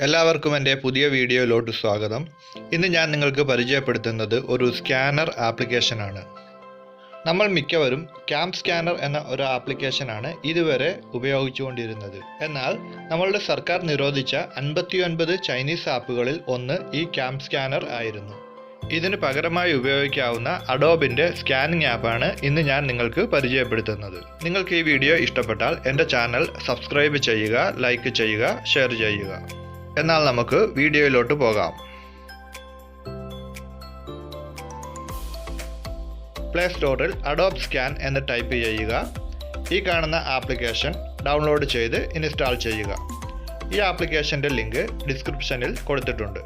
എല്ലാവർക്കും എൻ്റെ പുതിയ വീഡിയോയിലോട്ട് സ്വാഗതം. ഇന്ന് ഞാൻ നിങ്ങൾക്ക് പരിചയപ്പെടുത്തുന്നത് ഒരു സ്കാനർ ആപ്ലിക്കേഷനാണ്. നമ്മൾ മിക്കവരും ക്യാംസ്കാനർ എന്ന ഒരു ആപ്ലിക്കേഷനാണ് ഇതുവരെ ഉപയോഗിച്ചുകൊണ്ടിരുന്നത്. എന്നാൽ നമ്മളുടെ സർക്കാർ നിരോധിച്ച 59 ചൈനീസ് ആപ്പുകളിൽ ഒന്ന് ഈ ക്യാംസ്കാനർ ആയിരുന്നു. ഇതിന് പകരമായി ഉപയോഗിക്കാവുന്ന അഡോബിൻ്റെ സ്കാനിംഗ് ആപ്പാണ് ഇന്ന് ഞാൻ നിങ്ങൾക്ക് പരിചയപ്പെടുത്തുന്നത്. നിങ്ങൾക്ക് ഈ വീഡിയോ ഇഷ്ടപ്പെട്ടാൽ എൻ്റെ ചാനൽ സബ്സ്ക്രൈബ് ചെയ്യുക, ലൈക്ക് ചെയ്യുക, ഷെയർ ചെയ്യുക. എന്നാൽ നമുക്ക് വീഡിയോയിലോട്ട് പോകാം. പ്ലേ സ്റ്റോറിൽ അഡോബ് സ്കാൻ എന്ന് ടൈപ്പ് ചെയ്യുക. ഈ കാണുന്ന ആപ്ലിക്കേഷൻ ഡൗൺലോഡ് ചെയ്ത് ഇൻസ്റ്റാൾ ചെയ്യുക. ഈ ആപ്ലിക്കേഷൻ്റെ ലിങ്ക് ഡിസ്ക്രിപ്ഷനിൽ കൊടുത്തിട്ടുണ്ട്.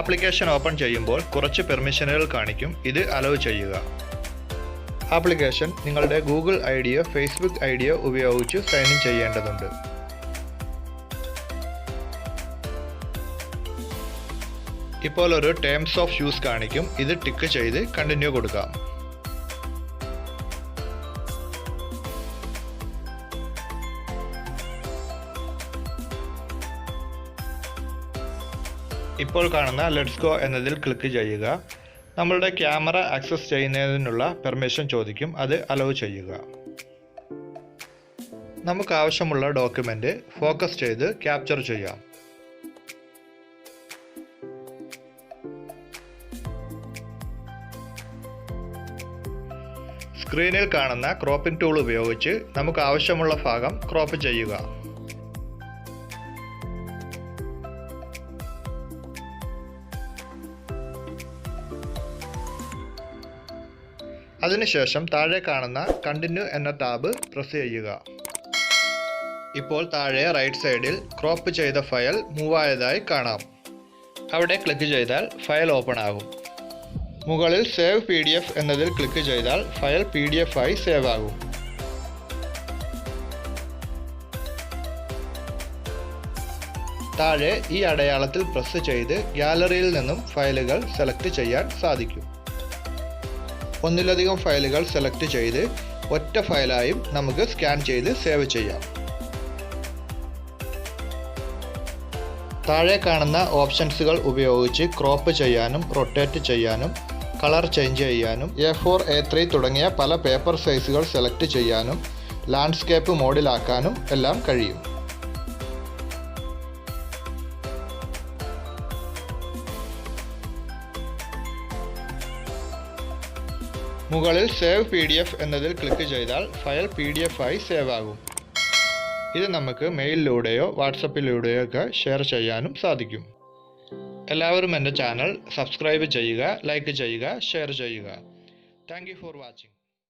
ആപ്ലിക്കേഷൻ ഓപ്പൺ ചെയ്യുമ്പോൾ കുറച്ച് പെർമിഷനുകൾ കാണിക്കും. ഇത് അലോ ചെയ്യുക. ആപ്ലിക്കേഷൻ നിങ്ങളുടെ ഗൂഗിൾ ഐഡിയോ ഫേസ്ബുക്ക് ഐഡിയോ ഉപയോഗിച്ച് സൈൻ ഇൻ ചെയ്യേണ്ടതുണ്ട്. ഇപ്പോൾ ഒരു ടേംസ് ഓഫ് യൂസ് കാണിക്കും. ഇത് ടിക്ക് ചെയ്ത് കണ്ടിന്യൂ കൊടുക്കാം. ഇപ്പോൾ കാണുന്ന ലെറ്റ്സ് ഗോ എന്നതിൽ ക്ലിക്ക് ചെയ്യുക. നമ്മളുടെ ക്യാമറ ആക്സസ് ചെയ്യുന്നതിനുള്ള പെർമിഷൻ ചോദിക്കും. അത് അലോ ചെയ്യുക. നമുക്ക് ആവശ്യമുള്ള ഡോക്യുമെൻ്റ് ഫോക്കസ് ചെയ്ത് ക്യാപ്ചർ ചെയ്യാം. സ്ക്രീനിൽ കാണുന്ന ക്രോപ്പിംഗ് ടൂൾ ഉപയോഗിച്ച് നമുക്ക് ആവശ്യമുള്ള ഭാഗം ക്രോപ്പ് ചെയ്യുക. അതിനുശേഷം താഴെ കാണുന്ന കണ്ടിന്യൂ എന്ന ടാബ് പ്രസ് ചെയ്യുക. ഇപ്പോൾ താഴെ റൈറ്റ് സൈഡിൽ ക്രോപ്പ് ചെയ്ത ഫയൽ മൂവ് ആയതായി കാണാം. അവിടെ ക്ലിക്ക് ചെയ്താൽ ഫയൽ ഓപ്പൺ ആകും. മുകളിൽ സേവ് PDF എന്നതിൽ ക്ലിക്ക് ചെയ്താൽ ഫയൽ PDF ആയി സേവ് ആകും. താഴെ ഈ അടയാളത്തിൽ പ്രസ് ചെയ്ത് ഗാലറിയിൽ നിന്നും ഫയലുകൾ സെലക്ട് ചെയ്യാൻ സാധിക്കും. ഒന്നിലധികം ഫയലുകൾ സെലക്ട് ചെയ്ത് ഒറ്റ ഫയലായും നമുക്ക് സ്കാൻ ചെയ്ത് സേവ് ചെയ്യാം. താഴെ കാണുന്ന ഓപ്ഷൻസുകൾ ഉപയോഗിച്ച് ക്രോപ്പ് ചെയ്യാനും റൊട്ടേറ്റ് ചെയ്യാനും കളർ ചേഞ്ച് ചെയ്യാനും A4 A3 തുടങ്ങിയ പല പേപ്പർ സൈസുകൾ സെലക്ട് ചെയ്യാനും ലാൻഡ്സ്കേപ്പ് മോഡിലാക്കാനും എല്ലാം കഴിയും. മുകളിൽ സേവ് PDF എന്നതിൽ ക്ലിക്ക് ചെയ്താൽ ഫയൽ PDF ആയി സേവ് ആകും. ഇത് നമുക്ക് മെയിലിലൂടെയോ വാട്സപ്പിലൂടെയോ ഒക്കെ ഷെയർ ചെയ്യാനും സാധിക്കും. എല്ലാവരും എൻ്റെ ചാനൽ സബ്സ്ക്രൈബ് ചെയ്യുക, ലൈക്ക് ചെയ്യുക, ഷെയർ ചെയ്യുക. Thank you for watching.